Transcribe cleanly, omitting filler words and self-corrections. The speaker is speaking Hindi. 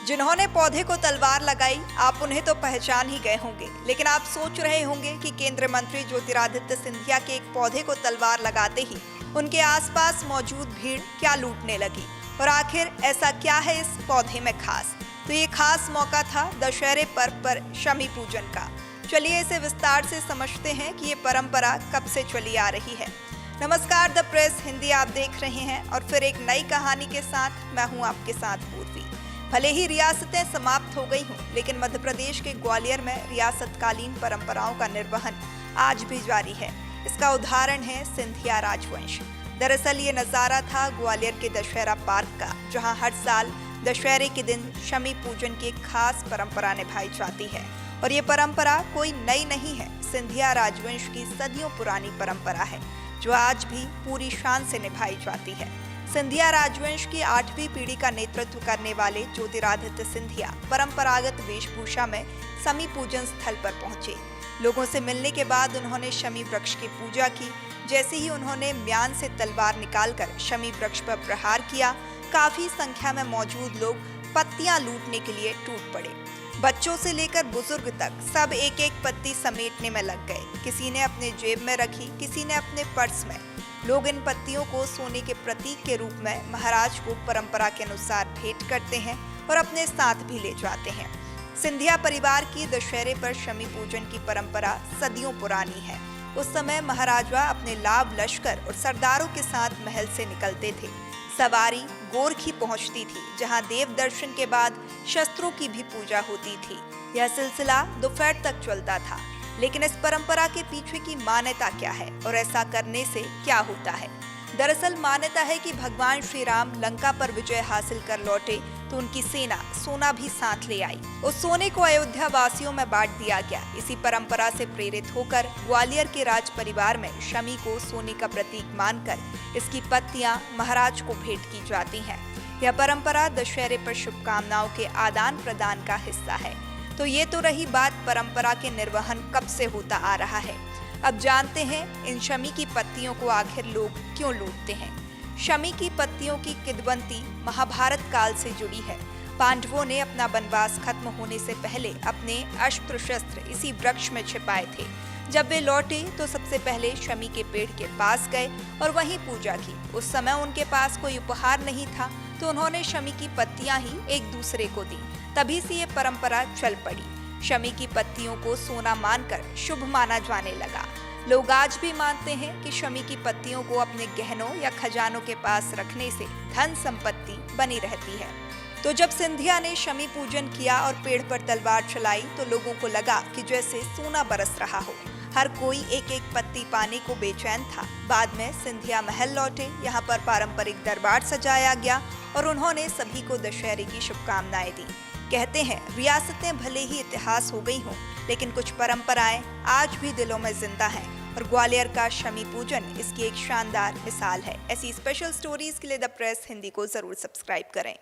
जिन्होंने पौधे को तलवार लगाई, आप उन्हें तो पहचान ही गए होंगे, लेकिन आप सोच रहे होंगे कि केंद्रीय मंत्री ज्योतिरादित्य सिंधिया के एक पौधे को तलवार लगाते ही उनके आसपास मौजूद भीड़ क्या लूटने लगी और आखिर ऐसा क्या है इस पौधे में खास। तो ये खास मौका था दशहरे पर्व पर शमी पूजन का। चलिए इसे विस्तार से समझते हैं कि ये परंपरा कब से चली आ रही है। नमस्कार, द प्रेस हिंदी आप देख रहे हैं और फिर एक नई कहानी के साथ मैं हूं आपके साथ पूर्वी। भले ही रियासतें समाप्त हो गई हों, लेकिन मध्य प्रदेश के ग्वालियर में रियासतकालीन परंपराओं का निर्वहन आज भी जारी है। इसका उदाहरण है सिंधिया राजवंश। दरअसल ये नज़ारा था ग्वालियर के दशहरा पार्क का, जहां हर साल दशहरे के दिन शमी पूजन की एक खास परंपरा निभाई जाती है। और ये परंपरा कोई नई नहीं है, सिंधिया राजवंश की सदियों पुरानी परंपरा है जो आज भी पूरी शान से निभाई जाती है। सिंधिया राजवंश की 8वीं पीढ़ी का नेतृत्व करने वाले ज्योतिरादित्य सिंधिया परंपरागत वेशभूषा में शमी पूजन स्थल पर पहुंचे। लोगों से मिलने के बाद उन्होंने शमी वृक्ष की पूजा की। जैसे ही उन्होंने म्यान से तलवार निकालकर शमी वृक्ष पर प्रहार किया, काफी संख्या में मौजूद लोग पत्तियां लूटने के लिए टूट पड़े। बच्चों से लेकर बुजुर्ग तक सब एक एक पत्ती समेटने में लग गए। किसी ने अपने जेब में रखी, किसी ने अपने पर्स में। लोग इन पत्तियों को सोने के प्रतीक के रूप में महाराज को परंपरा के अनुसार भेंट करते हैं और अपने साथ भी ले जाते हैं। सिंधिया परिवार की दशहरे पर शमी पूजन की परंपरा सदियों पुरानी है। उस समय महाराजा अपने लाभ लश्कर और सरदारों के साथ महल से निकलते थे। सवारी गोरखी पहुंचती थी, जहां देव दर्शन के बाद शस्त्रों की भी पूजा होती थी। यह सिलसिला दोपहर तक चलता था। लेकिन इस परंपरा के पीछे की मान्यता क्या है और ऐसा करने से क्या होता है? दरअसल मान्यता है कि भगवान श्री राम लंका पर विजय हासिल कर लौटे तो उनकी सेना सोना भी साथ ले आई। उस सोने को अयोध्या वासियों में बांट दिया गया। इसी परंपरा से प्रेरित होकर ग्वालियर के राज परिवार में शमी को सोने का प्रतीक मानकर इसकी पत्तियां महाराज को भेंट की जाती हैं। यह परंपरा दशहरे पर शुभकामनाओं के आदान प्रदान का हिस्सा है। तो ये तो रही बात परंपरा के निर्वहन कब से होता आ रहा है। अब जानते हैं इन शमी की पत्तियों को आखिर लोग क्यों लूटते हैं। शमी की पत्तियों की किंवदंती महाभारत काल से जुड़ी है। पांडवों ने अपना वनवास खत्म होने से पहले अपने अस्त्र शस्त्र इसी वृक्ष में छिपाए थे। जब वे लौटे तो सबसे पहले शमी के पेड़ के पास गए और वहीं पूजा की। उस समय उनके पास कोई उपहार नहीं था, तो उन्होंने शमी की पत्तियां ही एक दूसरे को दी। तभी से ये परंपरा चल पड़ी। शमी की पत्तियों को सोना मानकर शुभ माना जाने लगा। लोग आज भी मानते हैं कि शमी की पत्तियों को अपने गहनों या खजानों के पास रखने से धन संपत्ति बनी रहती है। तो जब सिंधिया ने शमी पूजन किया और पेड़ पर तलवार चलाई तो लोगों को लगा कि जैसे सोना बरस रहा हो। हर कोई एक एक पत्ती पाने को बेचैन था। बाद में सिंधिया महल लौटे। यहाँ पर पारंपरिक दरबार सजाया गया और उन्होंने सभी को दशहरे की शुभकामनाएं दी। कहते हैं रियासतें भले ही इतिहास हो गई हों, लेकिन कुछ परंपराएं आज भी दिलों में जिंदा हैं और ग्वालियर का शमी पूजन इसकी एक शानदार मिसाल है। ऐसी स्पेशल स्टोरीज के लिए द प्रेस हिंदी को जरूर सब्सक्राइब करें।